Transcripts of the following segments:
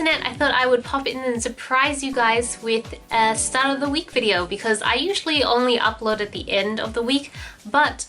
internet, I thought I would pop in and surprise you guys with a start of the week video because I usually only upload at the end of the week, but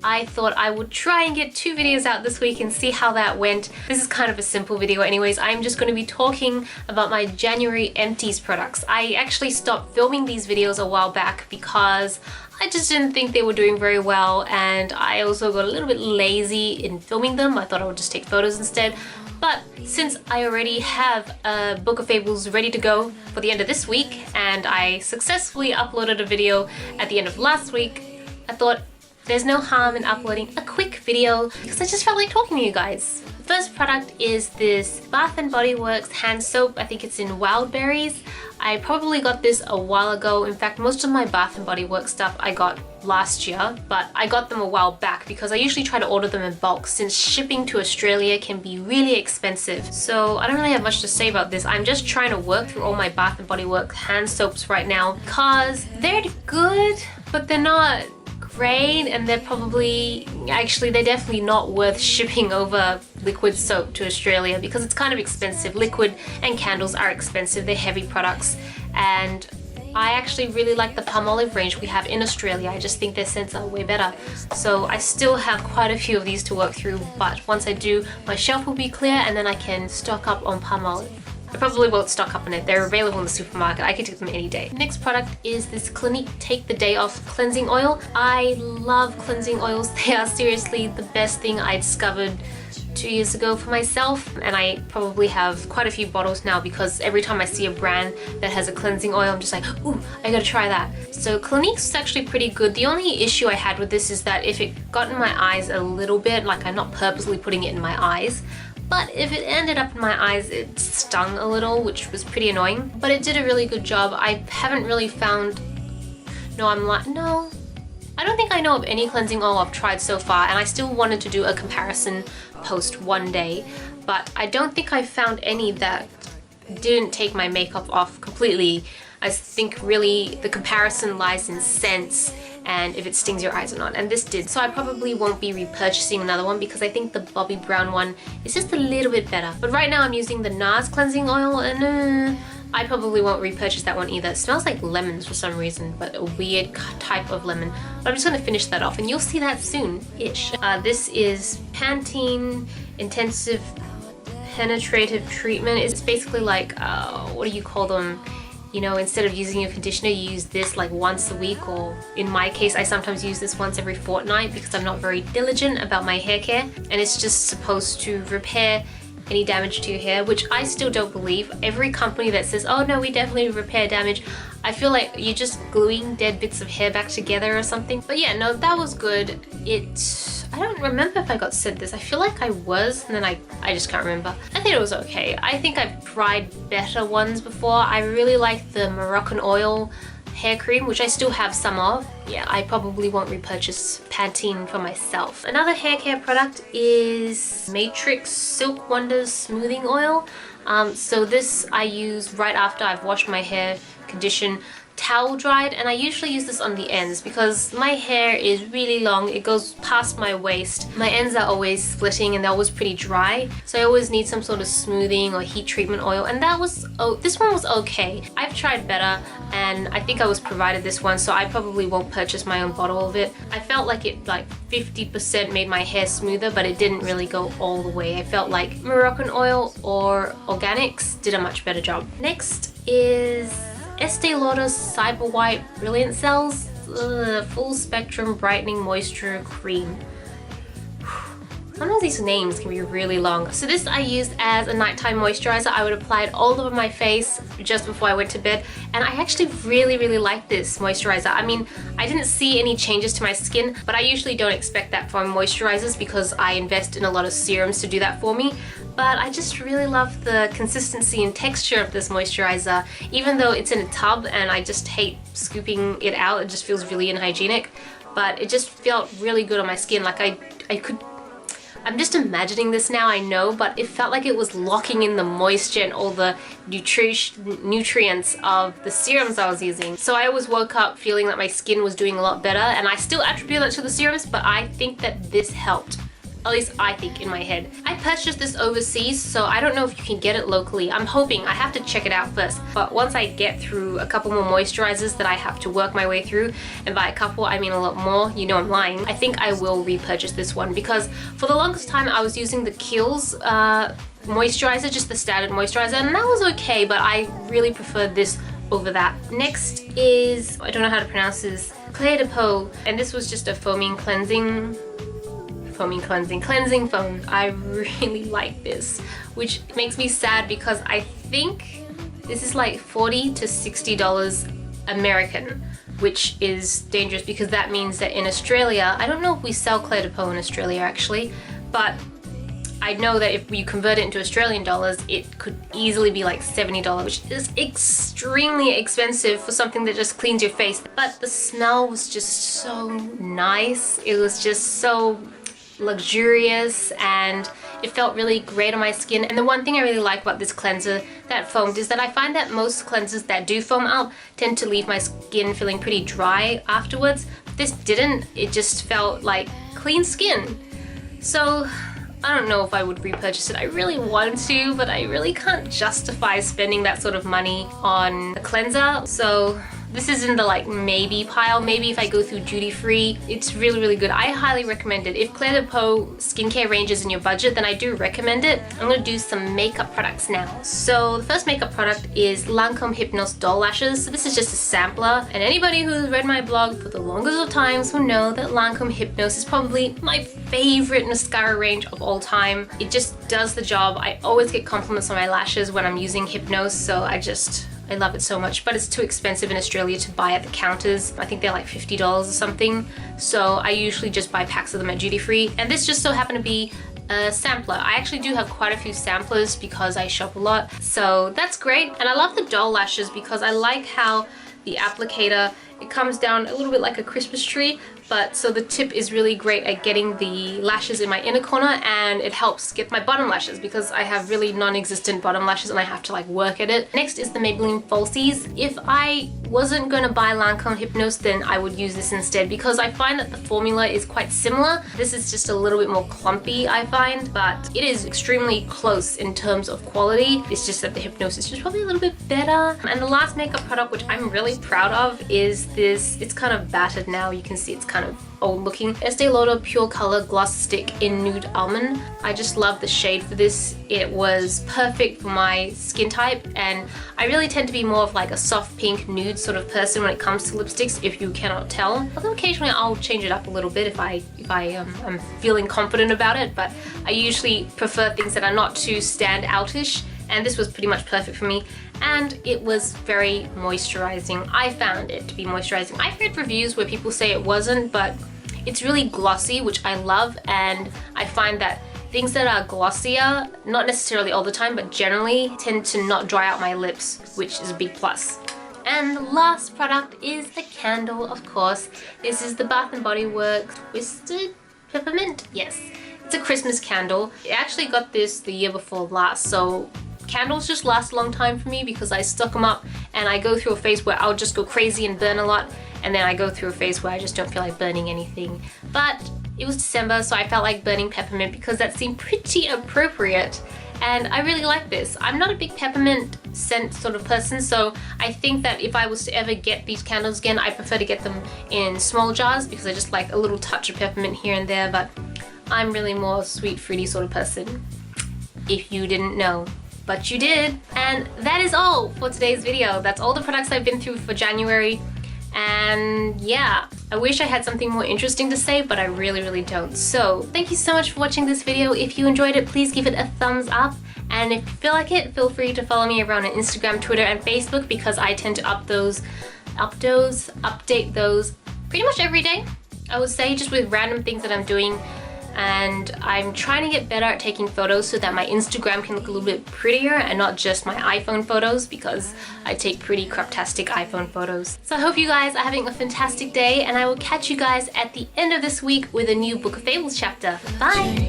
I thought I would try and get 2 videos out this week and see how that went. This is kind of a simple video anyways. I'm just going to be talking about my January Empties products. I actually stopped filming these videos a while back because I just didn't think they were doing very well, and I also got a little bit lazy in filming them. I thought I would just take photos instead. But since I already have a book of Fables ready to go for the end of this week, and I successfully uploaded a video at the end of last week, I thought there's no harm in uploading a quick video because I just felt like talking to you guys. The first product is this Bath & Body Works hand soap. I think it's in wild berries. I probably got this a while ago. In fact, most of my Bath & Body Works stuff I got last year, but I got them a while back because I usually try to order them in bulk since shipping to Australia can be really expensive. So I don't really have much to say about this. I'm just trying to work through all my Bath & Body Works hand soaps right now because they're good, but they're not great, and they're definitely not worth shipping over liquid soap to Australia because it's kind of expensive. Liquid and candles are expensive, they're heavy products, and I actually really like the Palmolive range we have in Australia. I just think their scents are way better. So I still have quite a few of these to work through, but once I do, my shelf will be clear and then I can stock up on Palmolive. I probably won't stock up on it. They're available in the supermarket. I could take them any day. Next product is this Clinique Take the Day Off cleansing oil. I love cleansing oils. They are seriously the best thing I discovered 2 years ago for myself, and I probably have quite a few bottles now because every time I see a brand that has a cleansing oil, I'm just like, ooh, I gotta try that. So Clinique's actually pretty good. The only issue I had with this is that if it got in my eyes a little bit, like I'm not purposely putting it in my eyes, but if it ended up in my eyes, it stung a little, which was pretty annoying. But it did a really good job. I haven't really found... I don't think I know of any cleansing oil I've tried so far, and I still wanted to do a comparison post one day, but I don't think I found any that didn't take my makeup off completely. I think really the comparison lies in scents and if it stings your eyes or not, and this did. So I probably won't be repurchasing another one because I think the Bobbi Brown one is just a little bit better. But right now I'm using the NARS cleansing oil, and I probably won't repurchase that one either. It smells like lemons for some reason, but a weird type of lemon. But I'm just gonna finish that off and you'll see that soon-ish. This is Pantene Intensive Penetrative Treatment. It's basically like, what do you call them? You know, instead of using your conditioner, you use this like once a week, or in my case, I sometimes use this once every fortnight because I'm not very diligent about my hair care. And it's just supposed to repair any damage to your hair, which I still don't believe. Every company that says, oh no, we definitely repair damage, I feel like you're just gluing dead bits of hair back together or something. But yeah, no, that was good. I don't remember if I got sent this. I feel like I was, and then I just can't remember. I think it was okay. I think I've tried better ones before. I really like the Moroccan Oil hair cream, which I still have some of. Yeah, I probably won't repurchase Pantene for myself. Another hair care product is Matrix Silk Wonders Smoothing Oil. So this I use right after I've washed my hair, conditioned, towel dried, and I usually use this on the ends because my hair is really long. It goes past my waist. My ends are always splitting and they're always pretty dry, so I always need some sort of smoothing or heat treatment oil, and this one was okay. I've tried better, and I think I was provided this one, so I probably won't purchase my own bottle of it. I felt like it 50% made my hair smoother, but it didn't really go all the way. I felt like Moroccan Oil or Organics did a much better job. Next is Estee Lauder Cyber White Brilliant Cells Full Spectrum Brightening Moisture Cream. Some of these names can be really long. So this I used as a nighttime moisturizer. I would apply it all over my face just before I went to bed, and I actually really like this moisturizer. I mean, I didn't see any changes to my skin, but I usually don't expect that from moisturizers because I invest in a lot of serums to do that for me. But I just really love the consistency and texture of this moisturizer, even though it's in a tub and I just hate scooping it out. It just feels really unhygienic, but it just felt really good on my skin. Like I'm just imagining this now, I know, but it felt like it was locking in the moisture and all the nutrients of the serums I was using. So I always woke up feeling that my skin was doing a lot better, and I still attribute that to the serums, but I think that this helped At least I think in my head. I purchased this overseas, so I don't know if you can get it locally. I'm hoping. I have to check it out first. But once I get through a couple more moisturizers that I have to work my way through, and by a couple I mean a lot more, you know I'm lying, I think I will repurchase this one because for the longest time I was using the Kiehl's moisturizer, just the standard moisturizer, and that was okay, but I really preferred this over that. Next is, I don't know how to pronounce this, Clear de Peau, and this was just a cleansing foam. I really like this, which makes me sad because I think this is like $40 to $60 American, which is dangerous because that means that in Australia, I don't know if we sell Clear de Peau in Australia actually, but I know that if you convert it into Australian dollars, it could easily be like $70, which is extremely expensive for something that just cleans your face. But the smell was just so nice. It was just so luxurious and it felt really great on my skin. And the one thing I really like about this cleanser that foamed is that I find that most cleansers that do foam out tend to leave my skin feeling pretty dry afterwards. This didn't. It just felt like clean skin. So I don't know if I would repurchase it. I really want to, but I really can't justify spending that sort of money on a cleanser. So this is in the like maybe pile. Maybe if I go through duty free. It's really, really good. I highly recommend it. If Clear de Peau skincare range is in your budget, then I do recommend it. I'm gonna do some makeup products now. So the first makeup product is Lancome Hypnose Doll Lashes. So this is just a sampler, and anybody who's read my blog for the longest of times will know that Lancome Hypnose is probably my favorite mascara range of all time. It just does the job. I always get compliments on my lashes when I'm using Hypnose, so I love it so much, but it's too expensive in Australia to buy at the counters. I think they're like $50 or something. So I usually just buy packs of them at duty free. And this just so happened to be a sampler. I actually do have quite a few samplers because I shop a lot. So that's great. And I love the doll lashes because I like how the applicator, it comes down a little bit like a Christmas tree, but so the tip is really great at getting the lashes in my inner corner, and it helps get my bottom lashes because I have really non-existent bottom lashes and I have to like work at it. Next is the Maybelline Falsies. If I wasn't gonna buy Lancome Hypnose, then I would use this instead because I find that the formula is quite similar. This is just a little bit more clumpy, I find, but it is extremely close in terms of quality. It's just that the Hypnose is just probably a little bit better. And the last makeup product, which I'm really proud of, is this. It's kind of battered now. You can see it's kind of old looking. Estee Lauder Pure Color Gloss Stick in Nude Almond. I just love the shade for this. It was perfect for my skin type, and I really tend to be more of like a soft pink nude sort of person when it comes to lipsticks, if you cannot tell. Although occasionally I'll change it up a little bit if I am feeling confident about it, but I usually prefer things that are not too stand outish, and this was pretty much perfect for me. And it was very moisturizing. I found it to be moisturizing. I've read reviews where people say it wasn't, but it's really glossy, which I love, and I find that things that are glossier, not necessarily all the time, but generally tend to not dry out my lips, which is a big plus. And the last product is a candle, of course. This is the Bath & Body Works Twisted Peppermint. Yes, it's a Christmas candle. I actually got this the year before last, so candles just last a long time for me because I stock them up, and I go through a phase where I'll just go crazy and burn a lot, and then I go through a phase where I just don't feel like burning anything. But it was December, so I felt like burning peppermint because that seemed pretty appropriate, and I really like this. I'm not a big peppermint scent sort of person, so I think that if I was to ever get these candles again, I prefer to get them in small jars because I just like a little touch of peppermint here and there, but I'm really more sweet fruity sort of person, if you didn't know. But you did. And that is all for today's video. That's all the products I've been through for January. And yeah, I wish I had something more interesting to say, but I really, really don't. So thank you so much for watching this video. If you enjoyed it, please give it a thumbs up. And if you feel like it, feel free to follow me around on Instagram, Twitter, and Facebook because I tend to update those pretty much every day, I would say, just with random things that I'm doing. And I'm trying to get better at taking photos so that my Instagram can look a little bit prettier and not just my iPhone photos, because I take pretty craptastic iPhone photos. So I hope you guys are having a fantastic day, and I will catch you guys at the end of this week with a new Book of Fables chapter. Bye!